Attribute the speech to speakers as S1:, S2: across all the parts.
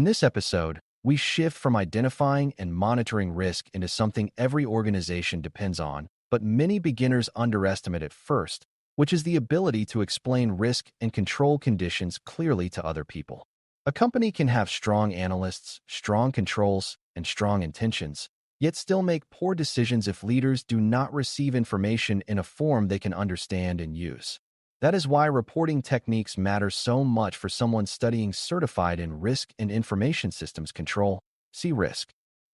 S1: this episode, we shift from identifying and monitoring risk into something every organization depends on, but many beginners underestimate at first, which is the ability to explain risk and control conditions clearly to other people. A company can have strong analysts, strong controls, and strong intentions, yet still make poor decisions if leaders do not receive information in a form they can understand and use. That is why reporting techniques matter so much for someone studying certified in risk and information systems control. CRISC.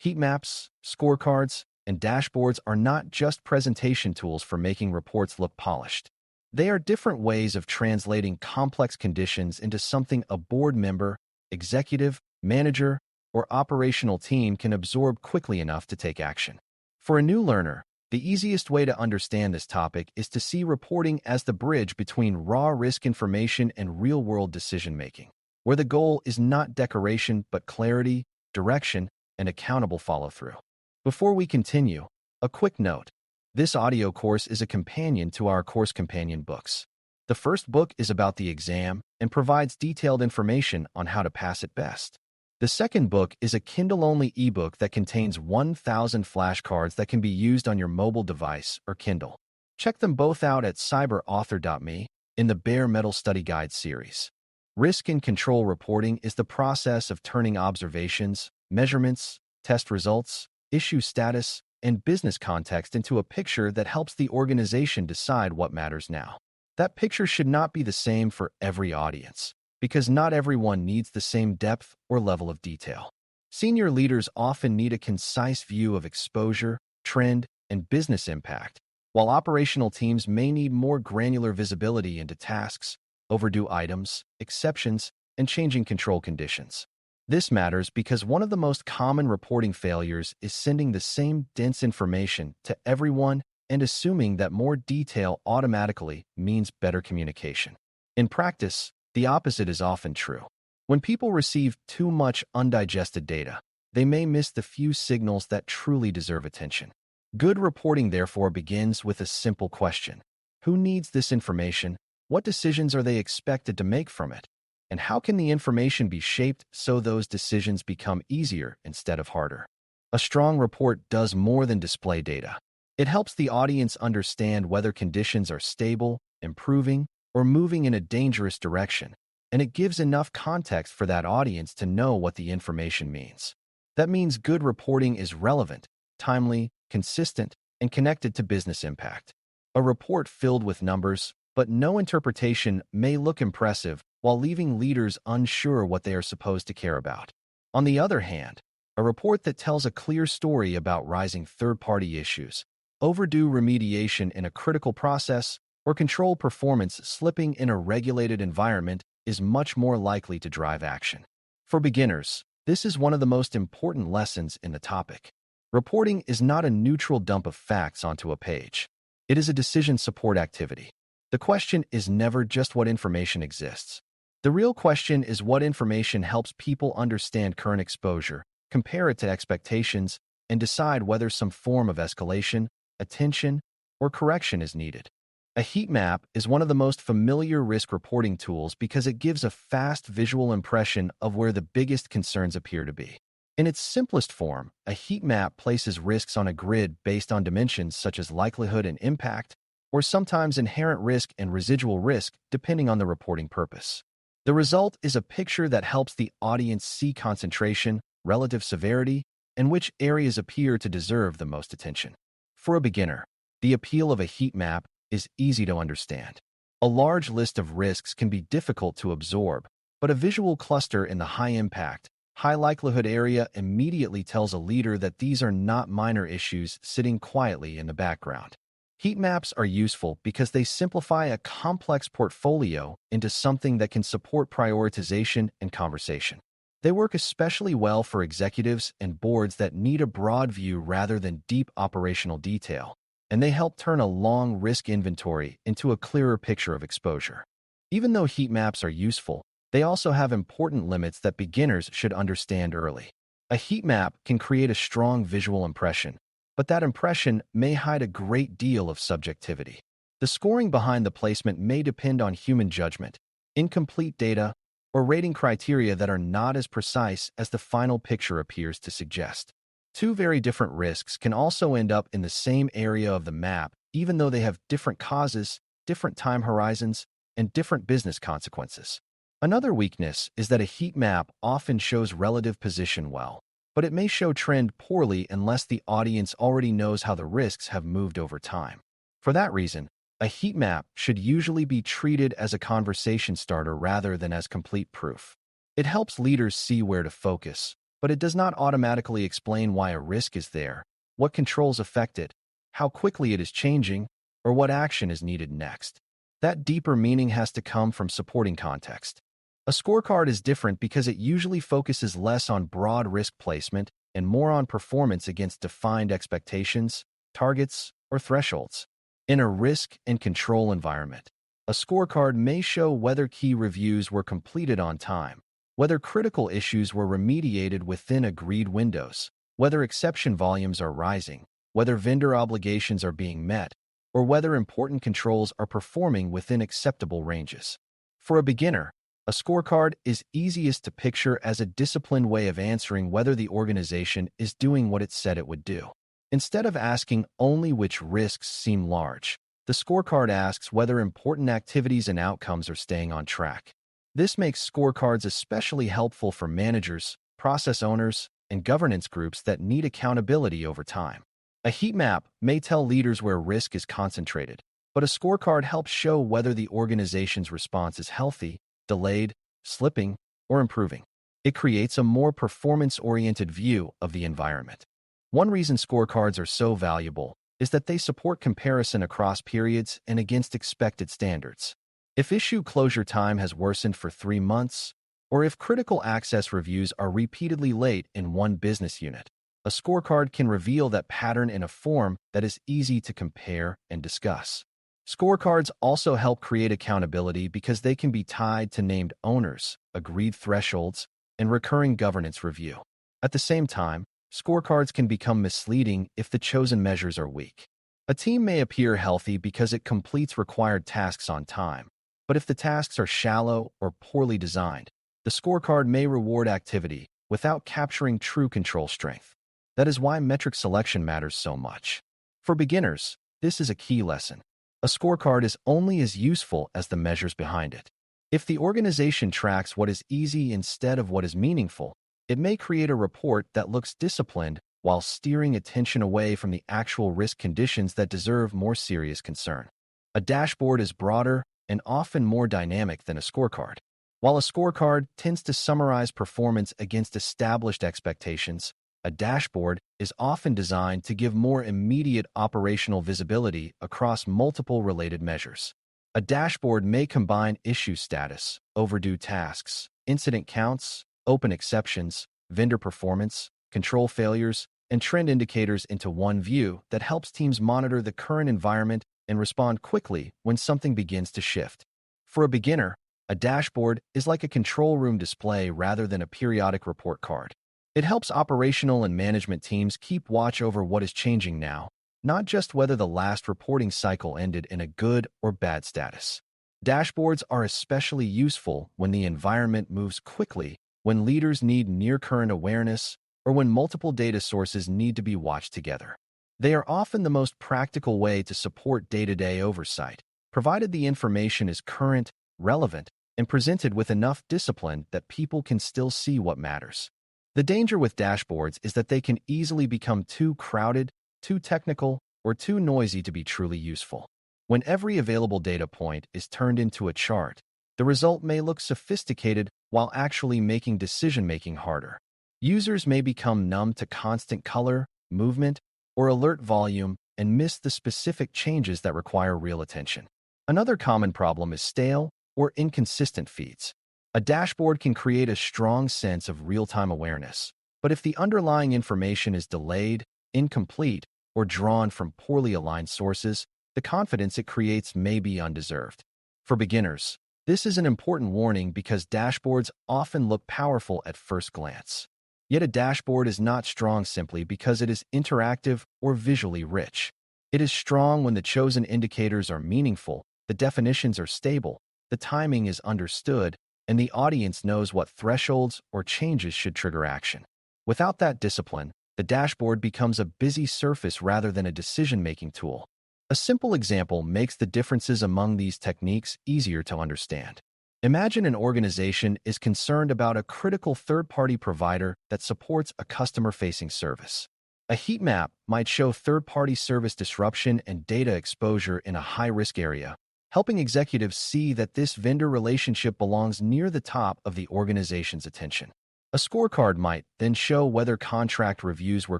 S1: Heatmaps, scorecards, and dashboards are not just presentation tools for making reports look polished. They are different ways of translating complex conditions into something a board member, executive, manager, or operational team can absorb quickly enough to take action. For a new learner, the easiest way to understand this topic is to see reporting as the bridge between raw risk information and real-world decision-making, where the goal is not decoration but clarity, direction, and accountable follow-through. Before we continue, a quick note. This audio course is a companion to our course companion books. The first book is about the exam and provides detailed information on how to pass it best. The second book is a Kindle-only ebook that contains 1,000 flashcards that can be used on your mobile device or Kindle. Check them both out at cyberauthor.me in the Bare Metal Study Guide series. Risk and control reporting is the process of turning observations, measurements, test results, issue status, and business context into a picture that helps the organization decide what matters now. That picture should not be the same for every audience, because not everyone needs the same depth or level of detail. Senior leaders often need a concise view of exposure, trend, and business impact, while operational teams may need more granular visibility into tasks, overdue items, exceptions, and changing control conditions. This matters because one of the most common reporting failures is sending the same dense information to everyone and assuming that more detail automatically means better communication. In practice, the opposite is often true. When people receive too much undigested data, they may miss the few signals that truly deserve attention. Good reporting, therefore, begins with a simple question. Who needs this information? What decisions are they expected to make from it? And how can the information be shaped so those decisions become easier instead of harder? A strong report does more than display data. It helps the audience understand whether conditions are stable, improving, or moving in a dangerous direction, and it gives enough context for that audience to know what the information means. That means good reporting is relevant, timely, consistent, and connected to business impact. A report filled with numbers, but no interpretation may look impressive while leaving leaders unsure what they are supposed to care about. On the other hand, a report that tells a clear story about rising third-party issues, overdue remediation in a critical process, or control performance slipping in a regulated environment is much more likely to drive action. For beginners, this is one of the most important lessons in the topic. Reporting is not a neutral dump of facts onto a page. It is a decision support activity. The question is never just what information exists. The real question is what information helps people understand current exposure, compare it to expectations, and decide whether some form of escalation, attention, or correction is needed. A heat map is one of the most familiar risk reporting tools because it gives a fast visual impression of where the biggest concerns appear to be. In its simplest form, a heat map places risks on a grid based on dimensions such as likelihood and impact, or sometimes inherent risk and residual risk depending on the reporting purpose. The result is a picture that helps the audience see concentration, relative severity, and which areas appear to deserve the most attention. For a beginner, the appeal of a heat map is easy to understand. A large list of risks can be difficult to absorb, but a visual cluster in the high-impact, high-likelihood area immediately tells a leader that these are not minor issues sitting quietly in the background. Heat maps are useful because they simplify a complex portfolio into something that can support prioritization and conversation. They work especially well for executives and boards that need a broad view rather than deep operational detail, and they help turn a long risk inventory into a clearer picture of exposure. Even though heat maps are useful, they also have important limits that beginners should understand early. A heat map can create a strong visual impression, but that impression may hide a great deal of subjectivity. The scoring behind the placement may depend on human judgment, incomplete data, or rating criteria that are not as precise as the final picture appears to suggest. Two very different risks can also end up in the same area of the map, even though they have different causes, different time horizons, and different business consequences. Another weakness is that a heat map often shows relative position well, but it may show trend poorly unless the audience already knows how the risks have moved over time. For that reason, a heat map should usually be treated as a conversation starter rather than as complete proof. It helps leaders see where to focus, but it does not automatically explain why a risk is there, what controls affect it, how quickly it is changing, or what action is needed next. That deeper meaning has to come from supporting context. A scorecard is different because it usually focuses less on broad risk placement and more on performance against defined expectations, targets, or thresholds. In a risk and control environment, a scorecard may show whether key reviews were completed on time, whether critical issues were remediated within agreed windows, whether exception volumes are rising, whether vendor obligations are being met, or whether important controls are performing within acceptable ranges. For a beginner, a scorecard is easiest to picture as a disciplined way of answering whether the organization is doing what it said it would do. Instead of asking only which risks seem large, the scorecard asks whether important activities and outcomes are staying on track. This makes scorecards especially helpful for managers, process owners, and governance groups that need accountability over time. A heat map may tell leaders where risk is concentrated, but a scorecard helps show whether the organization's response is healthy, delayed, slipping, or improving. It creates a more performance-oriented view of the environment. One reason scorecards are so valuable is that they support comparison across periods and against expected standards. If issue closure time has worsened for 3 months, or if critical access reviews are repeatedly late in one business unit, a scorecard can reveal that pattern in a form that is easy to compare and discuss. Scorecards also help create accountability because they can be tied to named owners, agreed thresholds, and recurring governance review. At the same time, scorecards can become misleading if the chosen measures are weak. A team may appear healthy because it completes required tasks on time, but if the tasks are shallow or poorly designed, the scorecard may reward activity without capturing true control strength. That is why metric selection matters so much. For beginners, this is a key lesson. A scorecard is only as useful as the measures behind it. If the organization tracks what is easy instead of what is meaningful, it may create a report that looks disciplined while steering attention away from the actual risk conditions that deserve more serious concern. A dashboard is broader and often more dynamic than a scorecard. While a scorecard tends to summarize performance against established expectations, a dashboard is often designed to give more immediate operational visibility across multiple related measures. A dashboard may combine issue status, overdue tasks, incident counts, open exceptions, vendor performance, control failures, and trend indicators into one view that helps teams monitor the current environment and respond quickly when something begins to shift. For a beginner, a dashboard is like a control room display rather than a periodic report card. It helps operational and management teams keep watch over what is changing now, not just whether the last reporting cycle ended in a good or bad status. Dashboards are especially useful when the environment moves quickly, when leaders need near-current awareness, or when multiple data sources need to be watched together. They are often the most practical way to support day-to-day oversight, provided the information is current, relevant, and presented with enough discipline that people can still see what matters. The danger with dashboards is that they can easily become too crowded, too technical, or too noisy to be truly useful. When every available data point is turned into a chart, the result may look sophisticated while actually making decision-making harder. Users may become numb to constant color, movement, or alert volume and miss the specific changes that require real attention. Another common problem is stale or inconsistent feeds. A dashboard can create a strong sense of real-time awareness, but if the underlying information is delayed, incomplete, or drawn from poorly aligned sources, the confidence it creates may be undeserved. For beginners, this is an important warning because dashboards often look powerful at first glance. Yet a dashboard is not strong simply because it is interactive or visually rich. It is strong when the chosen indicators are meaningful, the definitions are stable, the timing is understood, and the audience knows what thresholds or changes should trigger action. Without that discipline, the dashboard becomes a busy surface rather than a decision-making tool. A simple example makes the differences among these techniques easier to understand. Imagine an organization is concerned about a critical third-party provider that supports a customer-facing service. A heat map might show third-party service disruption and data exposure in a high-risk area, helping executives see that this vendor relationship belongs near the top of the organization's attention. A scorecard might then show whether contract reviews were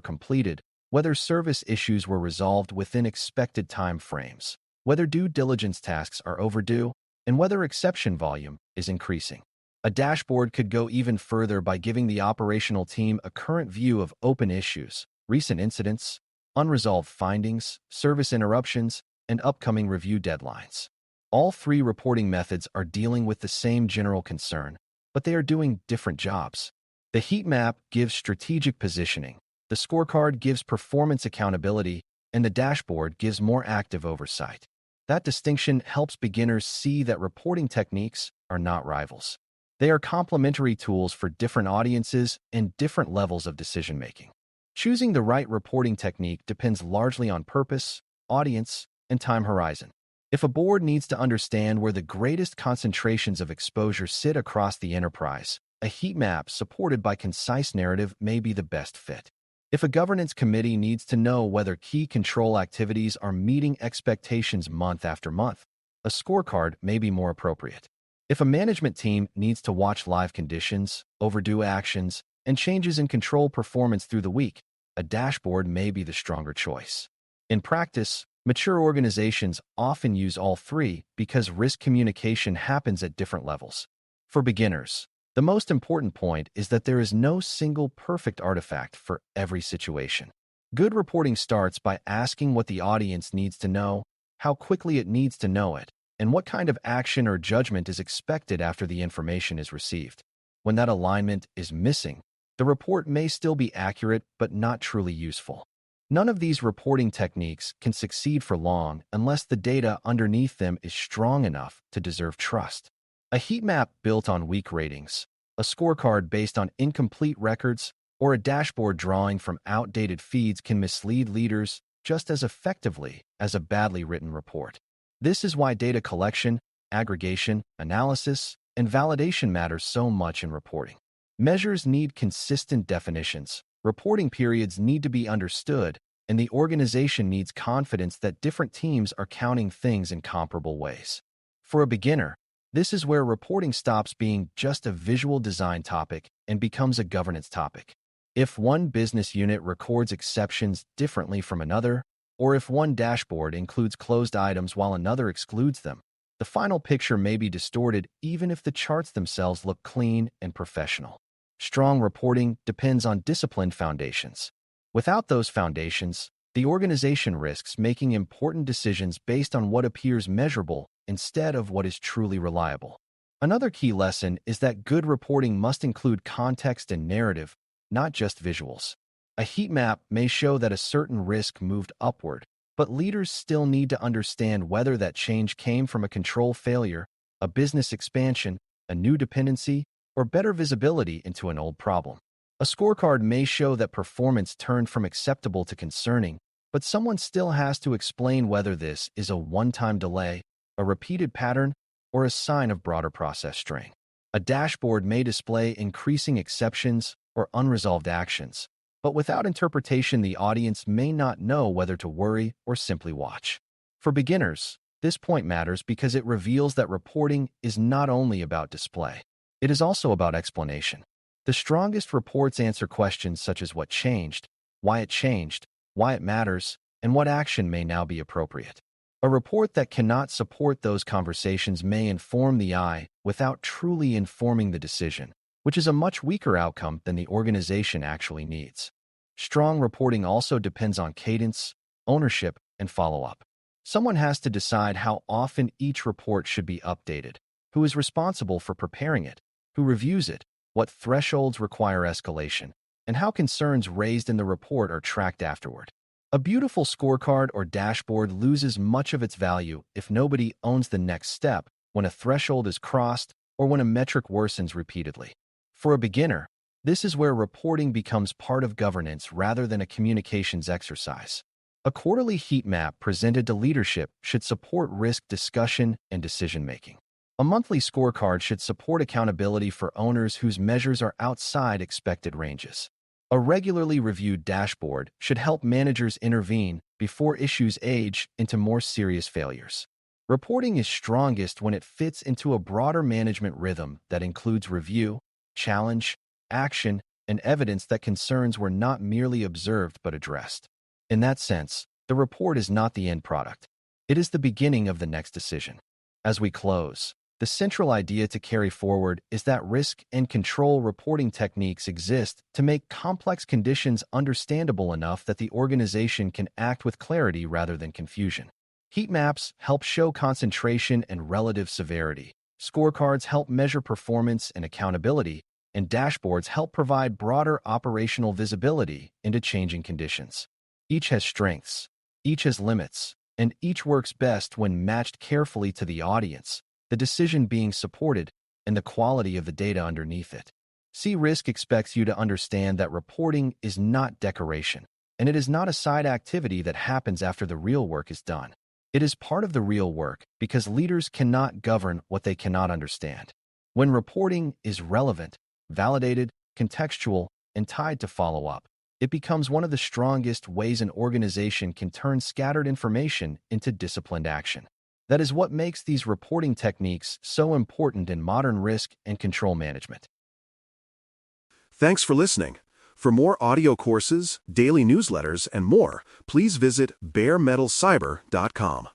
S1: completed, whether service issues were resolved within expected time frames, whether due diligence tasks are overdue, and whether exception volume is increasing. A dashboard could go even further by giving the operational team a current view of open issues, recent incidents, unresolved findings, service interruptions, and upcoming review deadlines. All three reporting methods are dealing with the same general concern, but they are doing different jobs. The heat map gives strategic positioning, the scorecard gives performance accountability, and the dashboard gives more active oversight. That distinction helps beginners see that reporting techniques are not rivals. They are complementary tools for different audiences and different levels of decision-making. Choosing the right reporting technique depends largely on purpose, audience, and time horizon. If a board needs to understand where the greatest concentrations of exposure sit across the enterprise, a heat map supported by concise narrative may be the best fit. If a governance committee needs to know whether key control activities are meeting expectations month after month, a scorecard may be more appropriate. If a management team needs to watch live conditions, overdue actions, and changes in control performance through the week, a dashboard may be the stronger choice. In practice, mature organizations often use all three because risk communication happens at different levels. For beginners, the most important point is that there is no single perfect artifact for every situation. Good reporting starts by asking what the audience needs to know, how quickly it needs to know it, and what kind of action or judgment is expected after the information is received. When that alignment is missing, the report may still be accurate but not truly useful. None of these reporting techniques can succeed for long unless the data underneath them is strong enough to deserve trust. A heat map built on weak ratings, a scorecard based on incomplete records, or a dashboard drawing from outdated feeds can mislead leaders just as effectively as a badly written report. This is why data collection, aggregation, analysis, and validation matters so much in reporting. Measures need consistent definitions, reporting periods need to be understood, and the organization needs confidence that different teams are counting things in comparable ways. For a beginner, this is where reporting stops being just a visual design topic and becomes a governance topic. If one business unit records exceptions differently from another, or if one dashboard includes closed items while another excludes them, the final picture may be distorted even if the charts themselves look clean and professional. Strong reporting depends on disciplined foundations. Without those foundations, the organization risks making important decisions based on what appears measurable instead of what is truly reliable. Another key lesson is that good reporting must include context and narrative, not just visuals. A heat map may show that a certain risk moved upward, but leaders still need to understand whether that change came from a control failure, a business expansion, a new dependency, or better visibility into an old problem. A scorecard may show that performance turned from acceptable to concerning, but someone still has to explain whether this is a one-time delay, a repeated pattern, or a sign of broader process strain. A dashboard may display increasing exceptions or unresolved actions, but without interpretation, the audience may not know whether to worry or simply watch. For beginners, this point matters because it reveals that reporting is not only about display. It is also about explanation. The strongest reports answer questions such as what changed, why it matters, and what action may now be appropriate. A report that cannot support those conversations may inform the eye without truly informing the decision, which is a much weaker outcome than the organization actually needs. Strong reporting also depends on cadence, ownership, and follow-up. Someone has to decide how often each report should be updated, who is responsible for preparing it, who reviews it, what thresholds require escalation, and how concerns raised in the report are tracked afterward. A beautiful scorecard or dashboard loses much of its value if nobody owns the next step when a threshold is crossed or when a metric worsens repeatedly. For a beginner, this is where reporting becomes part of governance rather than a communications exercise. A quarterly heat map presented to leadership should support risk discussion and decision-making. A monthly scorecard should support accountability for owners whose measures are outside expected ranges. A regularly reviewed dashboard should help managers intervene before issues age into more serious failures. Reporting is strongest when it fits into a broader management rhythm that includes review, challenge, action, and evidence that concerns were not merely observed but addressed. In that sense, the report is not the end product. It is the beginning of the next decision. As we close, the central idea to carry forward is that risk and control reporting techniques exist to make complex conditions understandable enough that the organization can act with clarity rather than confusion. Heat maps help show concentration and relative severity. Scorecards help measure performance and accountability, and dashboards help provide broader operational visibility into changing conditions. Each has strengths, each has limits, and each works best when matched carefully to the audience, the decision being supported, and the quality of the data underneath it. CRISC expects you to understand that reporting is not decoration, and it is not a side activity that happens after the real work is done. It is part of the real work because leaders cannot govern what they cannot understand. When reporting is relevant, validated, contextual, and tied to follow-up, it becomes one of the strongest ways an organization can turn scattered information into disciplined action. That is what makes these reporting techniques so important in modern risk and control management.
S2: Thanks for listening. For more audio courses, daily newsletters, and more, please visit baremetalcyber.com.